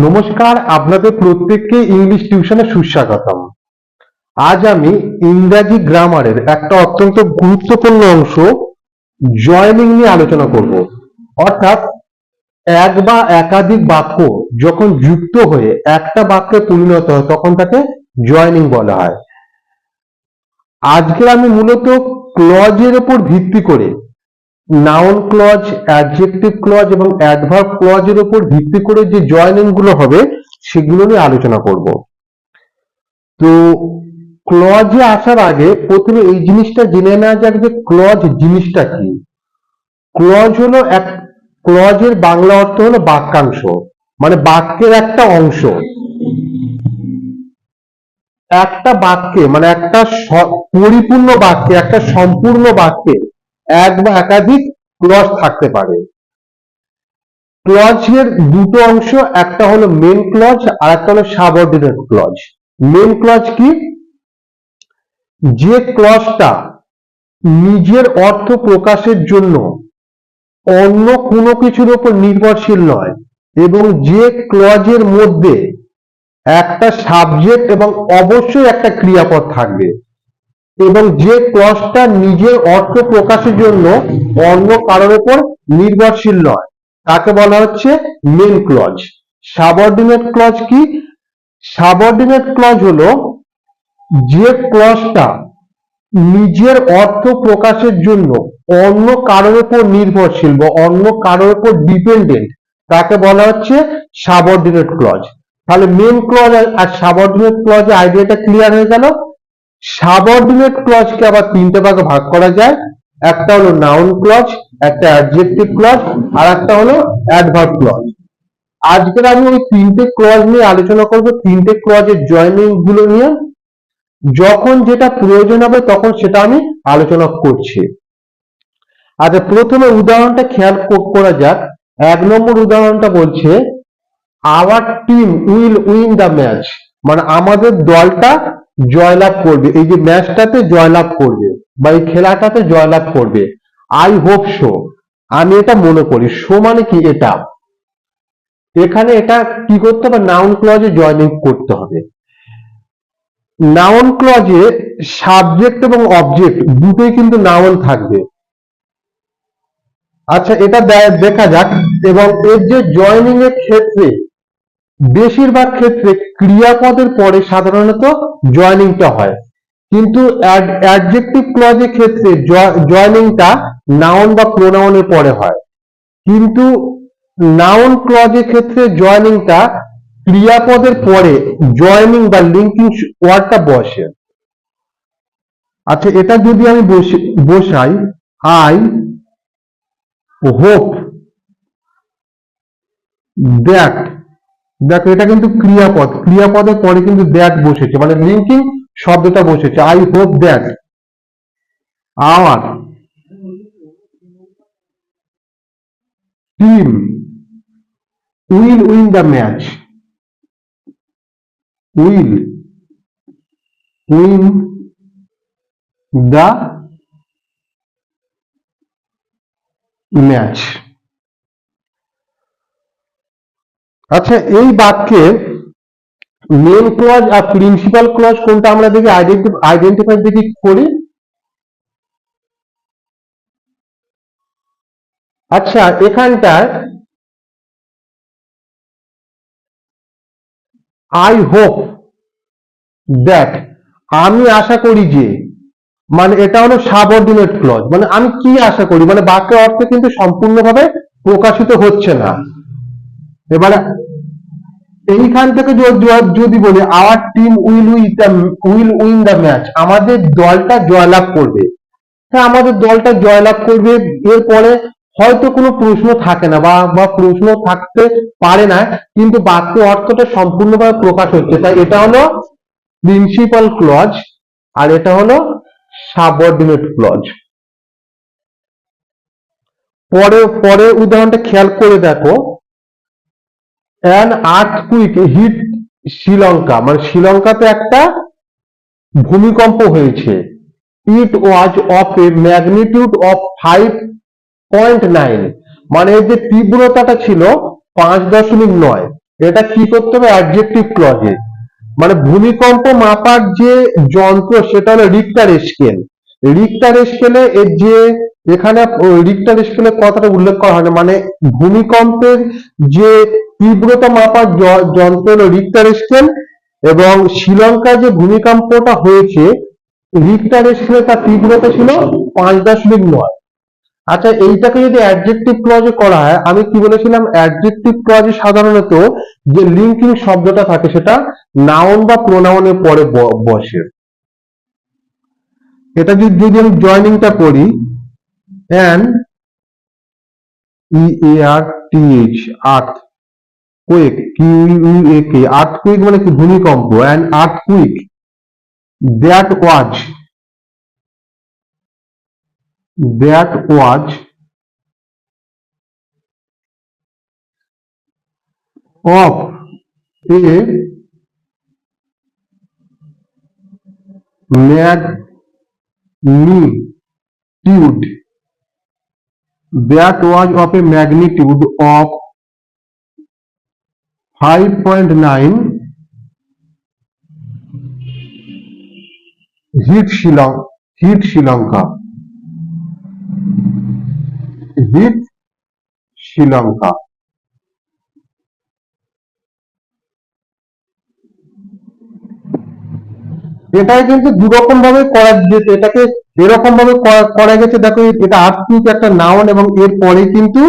নমস্কার, আপনাদের প্রত্যেককে ইংলিশ টিউশনে সুস্বাগতম। আজ আমি ইংরাজি গ্রামারের একটা অত্যন্ত গুরুত্বপূর্ণ অংশ জয়েনিং নিয়ে আলোচনা করব। অর্থাৎ এক বা একাধিক বাক্য যখন যুক্ত হয়ে একটা বাক্যে পরিণত হয় তখন তাকে জয়েনিং বলা হয়। আজকে আমি মূলত ক্লজের উপর ভিত্তি করে নাউন ক্লজ, অ্যাডজেক্টিভ ক্লজ এবং অ্যাডভার্ব ক্লজের উপর ভিত্তি করে যে জয়েনিং গুলো হবে সেগুলো নিয়ে আলোচনা করব। তো ক্লজে আসার আগে প্রথমে এই জিনিসটা জেনে নেওয়া যাক যে ক্লজ জিনিসটা কি। ক্লজ হলো ক্লজের বাংলা অর্থ হলো বাক্যাংশ, মানে বাক্যের একটা অংশ। একটা বাক্যে মানে একটা পরিপূর্ণ বাক্যে, একটা সম্পূর্ণ বাক্যে এক বা একাধিক ক্লজ থাকতে পারে। ক্লজের দুটো অংশ, একটা হলো মেন ক্লজ আর একটা হলো সাবঅর্ডিনেট ক্লজ। মেন ক্লজ কি? যে ক্লজটা নিজের অর্থ প্রকাশের জন্য অন্য কোনো কিছুর উপর নির্ভরশীল নয় এবং যে ক্লজের মধ্যে একটা সাবজেক্ট এবং অবশ্যই একটা ক্রিয়াপদ থাকবে এবং যে ক্লজটা নিজের অর্থ প্রকাশের জন্য অন্য কারোর উপর নির্ভরশীল নয় তাকে বলা হচ্ছে মেন ক্লজ। সাবঅর্ডিনেট ক্লজ কি? সাবঅর্ডিনেট ক্লজ হলো যে ক্লজটা নিজের অর্থ প্রকাশের জন্য অন্য কারোর উপর নির্ভরশীল বা অন্য কারোর উপর ডিপেন্ডেন্ট তাকে বলা হচ্ছে সাবঅর্ডিনেট ক্লজ। তাহলে মেন ক্লজ আর সাবঅর্ডিনেট ক্লজ আইডিয়াটা ক্লিয়ার হয়ে গেল। সাবঅর্ডিনেট ক্লজকে আবার তিনটে ভাগে ভাগ করা যায়। একটা হলো নাউন ক্লজ, একটা অ্যাডজেক্টিভ ক্লজ আর একটা হলো অ্যাডভার্ব ক্লজ। আজকের আমি ওই তিনটে ক্লজ নিয়ে আলোচনা করব, তিনটে ক্লজের জয়েনিং গুলো নিয়ে। যখন যেটা প্রয়োজন হবে তখন সেটা আমি আলোচনা করছি। আচ্ছা, প্রথমে উদাহরণটা খেয়াল করা যাক। 1 নম্বর উদাহরণটা বলছে our team will win the match, মানে আমাদের দলটা জয়লাভ করবে, এই যে ম্যাচটাতে জয়লাভ করবে বা এই খেলাটাতে জয়লাভ করবে। আই হোপ সো, আমি এটা মনে করি। সো মানে কি? এটা। এখানে এটা কি করতে হবে? নাউন ক্লজে জয়েনিং করতে হবে। নাউন ক্লজে সাবজেক্ট এবং অবজেক্ট দুটোই কিন্তু নাউন থাকবে। আচ্ছা, এটা দেখা যাক। এবং এর যে জয়েনিং এর ক্ষেত্রে বেশিরভাগ ক্ষেত্রে ক্রিয়াপদের পরে সাধারণত জয়েনিংটা হয়, কিন্তু অ্যাডজেক্টিভ ক্লজের ক্ষেত্রে জয়েনিংটা নাউন বা প্রোনাউনের পরে হয়। কিন্তু নাউন ক্লজের ক্ষেত্রে জয়েনিংটা ক্রিয়াপদের পরে জয়েনিং বা লিঙ্কিং ওয়ার্ডটা বসে। আচ্ছা, এটা যদি আমি বসাই আই হোপ দ্যাট, দেখো এটা কিন্তু ক্রিয়াপদ, ক্রিয়াপদের পরে কিন্তু দ্যাট বসেছে, মানে লিঙ্কিং শব্দটা বসেছে। I hope that our team will win the match, will win the match. আচ্ছা, এই বাক্যে মেন ক্লজ আর প্রিন্সিপাল ক্লজ কোনটা আমরা দেখি আইডেন্টিফাই দেখি করি। আচ্ছা, এখানটায় আই হোপ দ্যাট, আমি আশা করি যে, মানে এটা হলো সাবঅর্ডিনেট ক্লজ, মানে আমি কি আশা করি, মানে বাক্যের অর্থ কিন্তু সম্পূর্ণভাবে প্রকাশিত হচ্ছে না। এবারে এইখান থেকে যদি বলি our team will win the match, আমাদের দলটা জয়লাভ করবে। হ্যাঁ, আমাদের দলটা জয়লাভ করবে, এরপরে হয়তো কোনো প্রশ্ন থাকে না বা প্রশ্ন থাকতে পারে না, কিন্তু বাক্য অর্থটা সম্পূর্ণভাবে প্রকাশ হচ্ছে। তাই এটা হলো প্রিন্সিপাল ক্লজ আর এটা হলো সাবঅর্ডিনেট ক্লজ। পরে উদাহরণটা খেয়াল করে দেখো। অ্যান আর্থকুইক হিট শ্রীলঙ্কা, মানে শ্রীলঙ্কাতে একটা ভূমিকম্প হয়েছে। ইট ওয়াজ অফ এ ম্যাগনিটিউড অফ 5.9, মানে এর যে তীব্রতাটা ছিল 5.9। এটা কি করতে হবে অ্যাডজেক্টিভ ক্লজে, মানে ভূমিকম্প মাপার যে যন্ত্র সেটা হলো রিক্টার স্কেল। রিক্টার স্কেলে এর যে এখানে রিক্টার স্কেলের কথাটা উল্লেখ করা হয় না, মানে ভূমিকম্পের যে তীব্রতা মাপার যন্ত্র হলো রিক্টার স্কেল, এবং শ্রীলঙ্কায় যে ভূমিকম্পটা হয়েছে রিক্টার স্কেলে তার তীব্রতা ছিল 5.9। আচ্ছা, এইটাকে যদি অ্যাডজেক্টিভ ক্লজে করা হয়, আমি কি বলেছিলাম অ্যাডজেক্টিভ ক্লজে সাধারণত যে লিঙ্কিং শব্দটা থাকে সেটা নাউন বা প্রোনাউনের পরে বসে। এটা যদি আমি জয়নিংটা করি, an EARTH earth quick QUAK earthquake মানে কি ভূমিকম্প, an earthquake that was of a magnitude of 5.9 hit Sri Lanka. এটাই কিন্তু দুরকম ভাবে করা যেত, এটাকে এরকম ভাবে করা গেছে। দেখো এটা আর্থকুইক একটা নাউন এবং এর পরে কিন্তু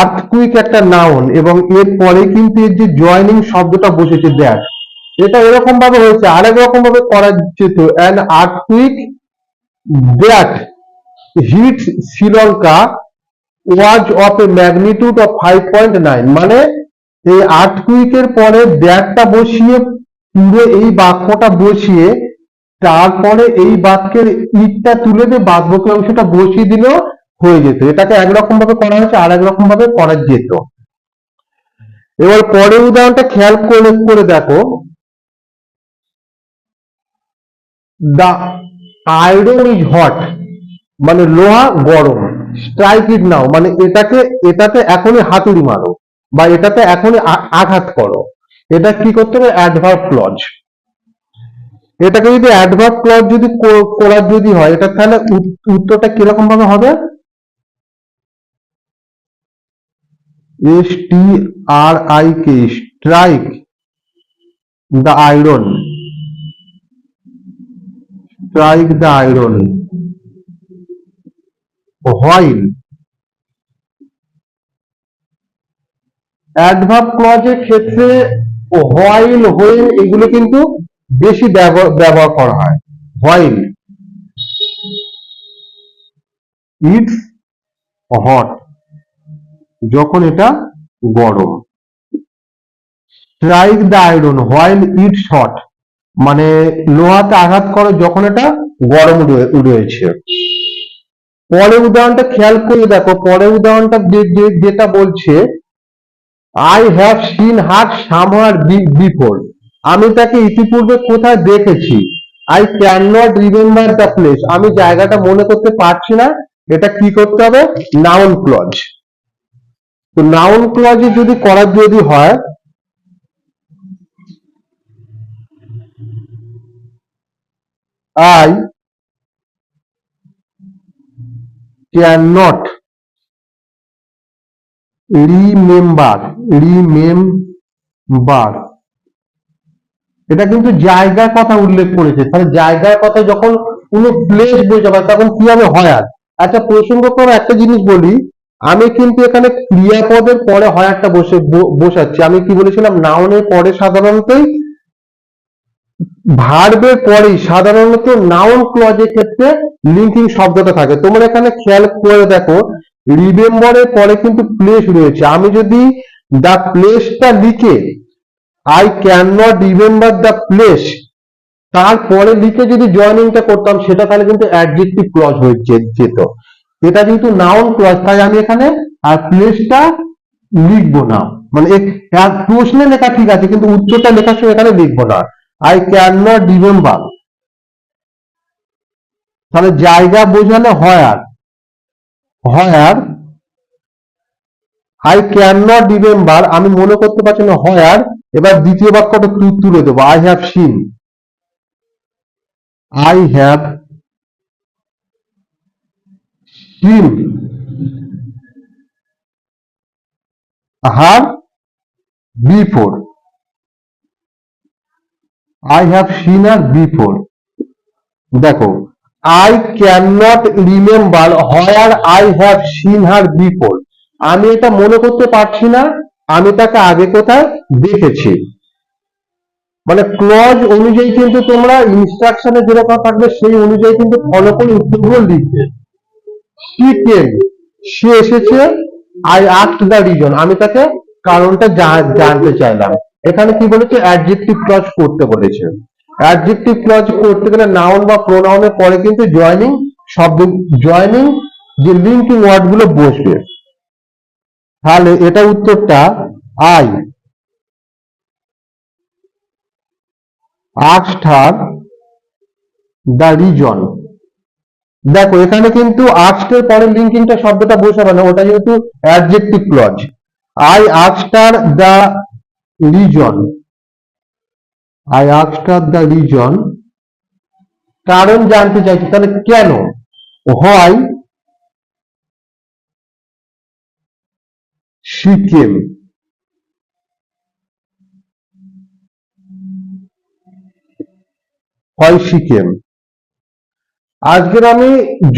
আর্থকুইক একটা নাউন এবং এর পরে কিন্তু এর যে জয়নিং শব্দটা বসেছে দ্যাট, এটা এরকম ভাবে হয়েছে। আরেক রকম ভাবে করা যেত an earthquake that hit Sri Lanka was of a magnitude of 5.9, মানে এই আর্থকুইকের পরে দ্যাটটা বসিয়ে পুরো এই বাক্যটা বসিয়ে তারপরে এই বাক্যের ইটটা তুলে দিয়ে বাদবাকি অংশটা বসিয়ে দিলেও হয়ে যেত। এটাকে একরকম ভাবে করা হয়েছে, আর একরকম ভাবে করা যেত। এবার পরের উদাহরণটা খেয়াল করে দেখো, দা আয়রন ইজ হট মানে লোহা গরম, স্ট্রাইক ইট নাও মানে এটাতে এখনই হাতুড়ি মারো বা এটাতে এখনই আঘাত করো। এটা কি করতে হবে অ্যাডভার্ব ক্লজ। এটাকে যদি অ্যাডভার্ব ক্লজ যদি করার যদি হয়, এটা তাহলে উত্তরটা কিরকম ভাবে হবে, STRIK strike the iron, strike the iron while. Adverb ক্লজের ক্ষেত্রে হোয়াইল, হোয়েন এগুলো কিন্তু বেশি ব্যবহার করা হয়। হোয়াইল ইটস হট যখন এটা গরম, strike the iron while it's hot মানে লোহাতে আঘাত করো যখন এটা গরম রয়েছে। পরের উদাহরণটা খেয়াল করে দেখো, পরের উদাহরণটা যেটা বলছে I have seen her সামহার before, আমি তাকে ইতিপূর্বে কোথায় দেখেছি। I can not remember the place, আমি জায়গাটা মনে করতে পারছি না। এটা কি করতে হবে নাউন ক্লজ। তো নাউন ক্লজে যদি করার যদি হয়, আই ক্যান নট রিমেম্বার এটা কিন্তু জায়গার কথা উল্লেখ করেছে। তাহলে জায়গার কথা যখন কোনো প্লেস বোঝাবে তখন কি হবে হয়ার। আচ্ছা, প্রসঙ্গক্রমে একটা জিনিস বলি, আমি কিন্তু এখানে ক্রিয়াপদের পরে হয়ারটা বসাচ্ছি। আমি কি বলেছিলাম নাউনের পরে সাধারণতই ভার্বের পরেই সাধারণত নাউন ক্লজের ক্ষেত্রে লিঙ্কিং শব্দটা থাকে। তোমরা এখানে খেয়াল করে দেখো রিমেম্বরের পরে কিন্তু প্লেস রয়েছে। আমি যদি দা প্লেসটা লিখে I can not remember the place তারপরে লিখে যদি জয়েনিংটা করতাম সেটা তাহলে কিন্তু অ্যাডজেক্টিভ ক্লজ হয়ে যেত। এটা কিন্তু নাউন ক্লজ, তাই আমি এখানে আর প্লেসটা লিখবো না। মানে প্রশ্নে লেখা ঠিক আছে কিন্তু উত্তরটা লেখার সময় এখানে লিখবো না। আই ক্যান নট রিমেম্বার, তাহলে জায়গা বোঝালে হয় আর আই ক্যান নট রিমেম্বার, আমি মনে করতে পারছি না হোয়ার। এবার দ্বিতীয় বাক্যটা তুলে দেবো, I have seen, I have seen her before, I have seen her before. দেখো, I can not remember where I have seen her before, আমি এটা মনে করতে পারছি না আমি তাকে আগে কোথায় দেখেছি। মানে ক্লজ অনুযায়ী কিন্তু তোমরা ইনস্ট্রাকশনে যেরকম থাকবে সেই অনুযায়ী কিন্তু ফলো করে উত্তরগুলো লিখবে। সি কেম, সে এসেছে। আই আস্কড দ্য রিজন, আমি তাকে কারণটা জানতে চাইলাম। এখানে কি বলেছে, অ্যাডজেক্টিভ ক্লজ করতে বলেছে। অ্যাডজেক্টিভ ক্লজ করতে গেলে নাউন বা প্রোনাউনের পরে কিন্তু জয়েনিং শব্দ, জয়েনিং যে লিঙ্কিং ওয়ার্ড গুলো বসবে। তাহলে এটা উত্তরটা, I asked her the reason। দেখো এখানে কিন্তু asked এর পরে লিঙ্কিংটা শব্দটা বসাবে না, ওটা যেহেতু adjective clause. I asked her the reason, I asked her the reason, কারণ জানতে চাইছি, তাহলে কেন, হয় she came, হয় she came। আজকের আমি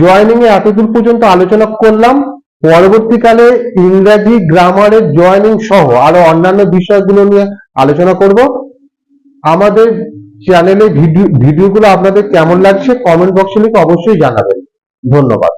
জয়েনিং এ এতদূর পর্যন্ত আলোচনা করলাম। পরবর্তীকালে ইংরেজি গ্রামারের জয়েনিং সহ আরো অন্যান্য বিষয়গুলো নিয়ে আলোচনা করব। আমাদের চ্যানেলে ভিডিওগুলো আপনাদের কেমন লাগছে কমেন্ট বক্সে লিখে অবশ্যই জানাবেন। ধন্যবাদ।